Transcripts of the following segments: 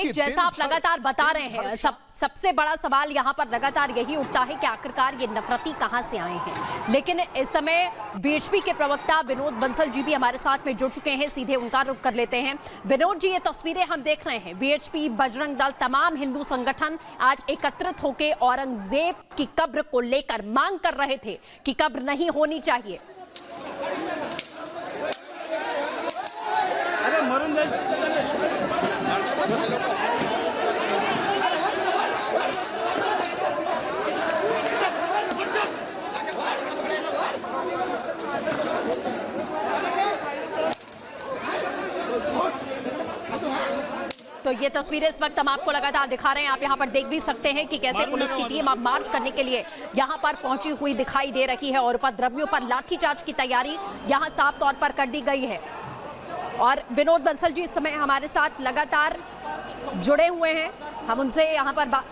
विवेक, जैसा आप लगातार बता रहे हैं, सबसे बड़ा सवाल यहाँ पर लगातार यही उठता है कि आखिरकार ये नफरती कहाँ से आए हैं। लेकिन इस समय वीएचपी के प्रवक्ता विनोद बंसल जी भी हमारे साथ में जुड़ चुके हैं, सीधे उनका रुख कर लेते हैं। विनोद जी, ये तस्वीरें हम देख रहे हैं, वीएचपी, बजरंग दल, तमाम हिंदू संगठन आज एकत्रित होकर औरंगजेब की कब्र को लेकर मांग कर रहे थे कि कब्र नहीं होनी चाहिए। तो ये तस्वीरें इस वक्त हम आपको लगातार दिखा रहे हैं, आप यहाँ पर देख भी सकते हैं कि कैसे पुलिस की टीम अब मार्च करने के लिए यहाँ पर पहुंची हुई दिखाई दे रही है और उपद्रवियों पर लाठीचार्ज की तैयारी यहाँ साफ तौर पर कर दी गई है। और विनोद बंसल जी इस समय हमारे साथ लगातार जुड़े हुए हैं, हम उनसे यहाँ पर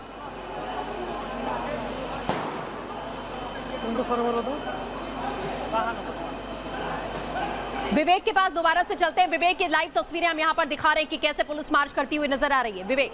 विवेक के पास दोबारा से चलते हैं। विवेक, की लाइव तस्वीरें हम यहाँ पर दिखा रहे हैं कि कैसे पुलिस मार्च करती हुई नजर आ रही है। विवेक,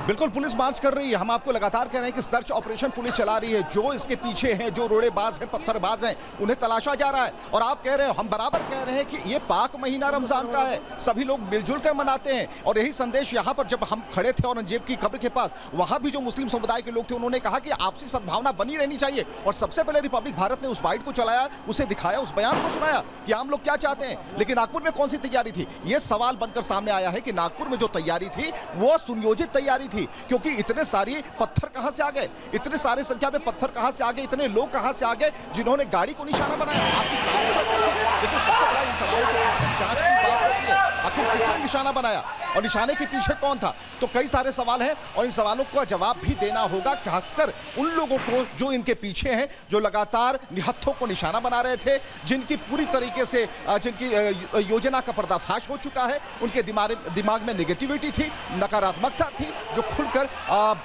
बिल्कुल पुलिस मार्च कर रही है। हम आपको लगातार कह रहे हैं कि सर्च ऑपरेशन पुलिस चला रही है। जो इसके पीछे हैं, जो रोड़ेबाज हैं, पत्थरबाज हैं, उन्हें तलाशा जा रहा है। और आप कह रहे हो, हम बराबर कह रहे हैं कि ये पाक महीना रमजान का है, सभी लोग मिलजुल कर मनाते हैं। और यही संदेश यहाँ पर जब हम खड़े थे औरंगजेब की कब्र के पास, वहाँ भी जो मुस्लिम समुदाय के लोग थे उन्होंने कहा कि आपसी सद्भावना बनी रहनी चाहिए। और सबसे पहले रिपब्लिक भारत ने उस बाइट को चलाया, उसे दिखाया, उस बयान को सुनाया कि आम लोग क्या चाहते हैं। लेकिन नागपुर में कौन सी तैयारी थी? ये सवाल बनकर सामने आया है कि नागपुर में जो तैयारी थी वो सुनियोजित तैयारी थी, क्योंकि इतने सारी पत्थर कहां से आ गए, इतने सारे संख्या में पत्थर कहां से आ गए, इतने लोग कहां से आ गए जिन्होंने गाड़ी को निशाना बनाया। आपकी लेकिन सबसे बड़ा इन सवालों की जांच की बात होती है, आखिर किसने निशाना बनाया और निशाने के पीछे कौन था? तो कई सारे सवाल हैं और इन सवालों का जवाब भी देना होगा, खासकर उन लोगों को जो इनके पीछे हैं, जो लगातार निहत्थों को निशाना बना रहे थे, जिनकी पूरी तरीके से जिनकी योजना का पर्दाफाश हो चुका है, उनके दिमाग में नेगेटिविटी थी, नकारात्मकता थी, जो खुलकर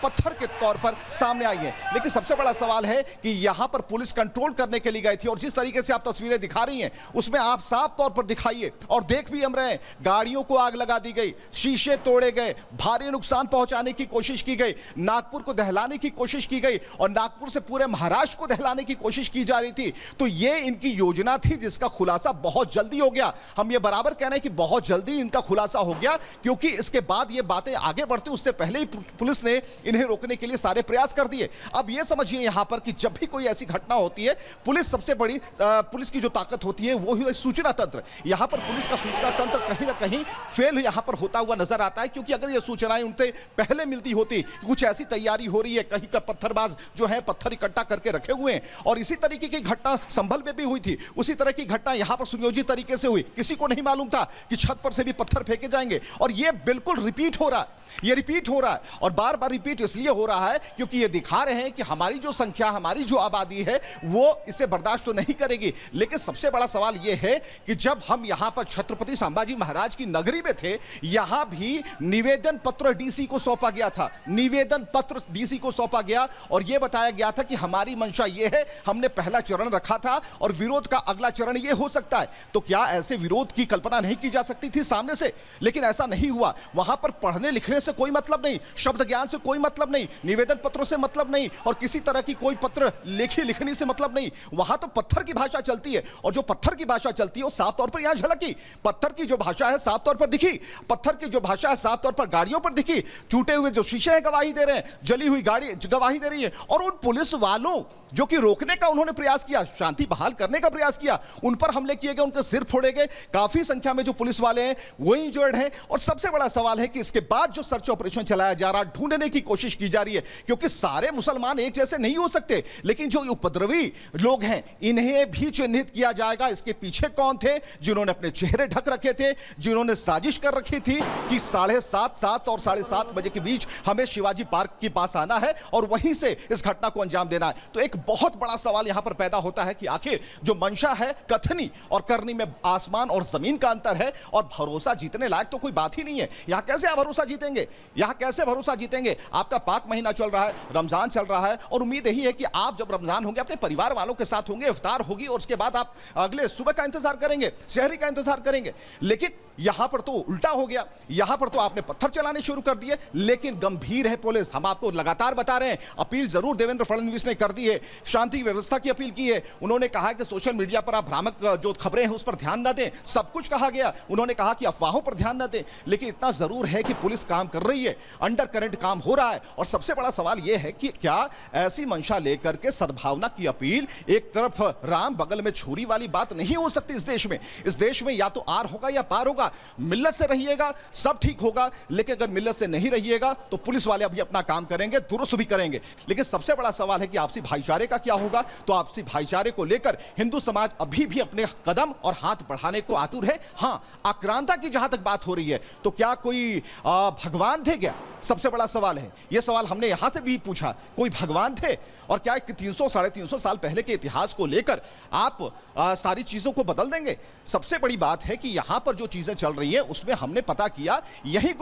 पत्थर के तौर पर सामने आई है। लेकिन सबसे बड़ा सवाल है कि यहां पर पुलिस कंट्रोल करने के लिए गई थी और जिस तरीके से आप तस्वीरें दिखा रही हैं उसमें आप साफ तौर पर दिखाइए और देख भी हम रहे हैं, गाड़ियों को आग लगा दी गई, शीशे तोड़े गए, भारी नुकसान पहुंचाने की कोशिश की गई, नागपुर को दहलाने की कोशिश की गई और नागपुर से पूरे महाराष्ट्र को दहलाने की कोशिश की जा रही थी। तो ये इनकी योजना थी जिसका खुलासा बहुत जल्दी हो गया। हम ये बराबर कह रहे हैं कि बहुत जल्दी इनका खुलासा हो गया, क्योंकि इसके बाद ये बातें आगे बढ़ती उससे पहले ही पुलिस ने इन्हें रोकने के लिए सारे प्रयास कर दिए। अब ये समझिए यहां पर कि जब भी कोई ऐसी घटना होती है, पुलिस सबसे बड़ी पुलिस की जो ताकत होती है वो ही सूचना तंत्र। यहां पर पुलिस का सूचना तंत्र कहीं ना कहीं फेल यहां पर होता हुआ नजर आता है, क्योंकि अगर ये सूचनाएं उनसे पहले मिलती होती, कुछ ऐसी तैयारी हो रही है, कहीं का पत्थरबाज जो है पत्थर इकट्ठा करके रखे हुए हैं, और इसी तरीके की घटना संभल में भी हुई थी, उसी तरह की घटना यहां पर सुनियोजित तरीके से हुई। किसी को नहीं मालूम था कि छत पर से भी पत्थर फेंके जाएंगे और ये बिल्कुल रिपीट हो रहा है, ये रिपीट हो रहा है और बार बार रिपीट इसलिए हो रहा है क्योंकि ये दिखा रहे हैं कि हमारी जो संख्या, हमारी जो आबादी है वो इसे बर्दाश्त तो नहीं करेगी। लेकिन सबसे बड़ा सवाल यह है कि जब हम यहां पर छत्रपति संभाजी महाराज की नगरी में थे, यहां भी निवेदन पत्र डीसी को सौंपा गया था, निवेदन पत्र डीसी को सौंपा गया और यह बताया गया था कि हमारी मंशा यह है, हमने पहला चरण रखा था और विरोध का अगला चरण यह हो सकता है। तो क्या ऐसे विरोध की कल्पना नहीं की जा सकती थी सामने से? लेकिन ऐसा नहीं हुआ। वहां पर पढ़ने लिखने से कोई मतलब नहीं, शब्द ज्ञान से कोई मतलब नहीं, निवेदन पत्रों से मतलब नहीं और किसी तरह की कोई पत्र लेखी लिखनी से मतलब नहीं। वहां तो पत्थर की भाषा चलती है और जो पत्थर की भाषा चलती है वो साफ तौर पर यहां झलकी। पत्थर की जो भाषा है साफ तौर पर दिखी, पत्थर की जो भाषा है साफ तौर पर गाड़ियों पर दिखी, टूटे हुए जो शीशे हैं गवाही दे रहे हैं, जली हुई गाड़ी गवाही दे रही है। और उन पुलिस वालों जो कि रोकने का उन्होंने प्रयास किया, शांति बहाल करने का प्रयास किया, उन पर हमले किए गए, उनके सिर फोड़े गए। काफी संख्या में जो पुलिस वाले हैं वो इंजर्ड हैं। और सबसे बड़ा सवाल है कि इसके बाद जो सर्च ऑपरेशन चलाया जा रहा, ढूंढने की कोशिश की जा रही है, क्योंकि सारे मुसलमान एक जैसे नहीं हो सकते, लेकिन जो उपद्रवी लोग हैं इन्हें भी चिन्हित किया जाएगा। इसके पीछे कौन थे जिन्होंने अपने चेहरे ढक रखे थे, जिन्होंने साजिश कर रखी थी, कि 7:30 और 7:30 बजे के बीच हमें शिवाजी पार्क के पास आना है और वहीं से इस घटना को अंजाम देना है। तो एक बहुत बड़ा सवाल यहां पर पैदा होता है कि आखिर जो मंशा है, कथनी और करनी में आसमान और जमीन का अंतर है और भरोसा जीतने लायक तो कोई बात ही नहीं है। यहां कैसे आप भरोसा जीतेंगे? यहां कैसे भरोसा जीतेंगे? आपका पाक महीना चल रहा है, रमजान चल रहा है और उम्मीद यही है कि आप जब रमजान होंगे अपने परिवार वालों के साथ होंगे, इफ्तार होगी और उसके बाद आप अगले सुबह का इंतजार करेंगे, शहरी का इंतजार करेंगे। लेकिन यहां पर तो उल्टा हो गया। यहां पर तो आपने पत्थर चलाने शुरू कर दिए। लेकिन गंभीर है पुलिस, हम आपको लगातार बता रहे हैं। अपील जरूर देवेंद्र फडणवीस ने कर दी है, शांति व्यवस्था की अपील की है। उन्होंने कहा कि सोशल मीडिया पर आप भ्रामक जो खबरें हैं उस पर ध्यान न दें, सब कुछ कहा गया। उन्होंने कहा कि अफवाहों पर ध्यान न दें। लेकिन इतना जरूर है कि पुलिस काम कर रही है, अंडर करंट काम हो रहा है। और सबसे बड़ा सवाल यह है कि क्या ऐसी मंशा लेकर के सद्भावना की अपील, एक तरफ राम बगल में छुरी वाली बात नहीं हो सकती इस देश में। इस देश में या तो आर होगा या पार होगा। मिल्लत से रहिएगा, सब ठीक होगा। लेकिन अगर मिल्लत से नहीं रहिएगा तो पुलिस वाले अभी अपना काम करेंगे, दुरुस्त भी करेंगे। लेकिन सबसे बड़ा सवाल है कि आपसी भाईचारे का क्या होगा। तो आपसी भाईचारे को लेकर हिंदू समाज अभी भी अपने कदम और हाथ बढ़ाने को आतुर है। हां, आक्रांता की जहां तक बात हो रही है तो क्या कोई भगवान थे क्या? सबसे बड़ा सवाल है। यह सवाल हमने यहां से भी पूछा, कोई भगवान थे? और क्या 300 साढ़े 300 साल पहले के इतिहास को लेकर आप सारी चीजों को बदल देंगे? सबसे बड़ी बात है कि यहां पर जो चीजें चल रही हैं उसमें हमने पता किया, यही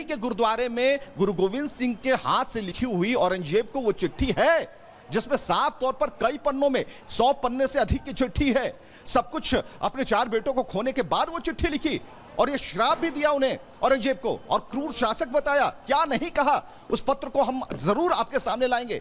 के गुरुद्वारे में गुरु गोविंद सिंह के हाथ से लिखी हुई औरंगजेब को वो चिट्ठी है जिसमें साफ तौर पर कई पन्नों में 100 पन्ने से अधिक की चिट्ठी है। सब कुछ अपने 4 बेटों को खोने के बाद वो चिट्ठी लिखी और ये श्राप भी दिया उन्हें, औरंगजेब को, और क्रूर शासक बताया। क्या नहीं कहा? उस पत्र को हम जरूर आपके सामने लाएंगे।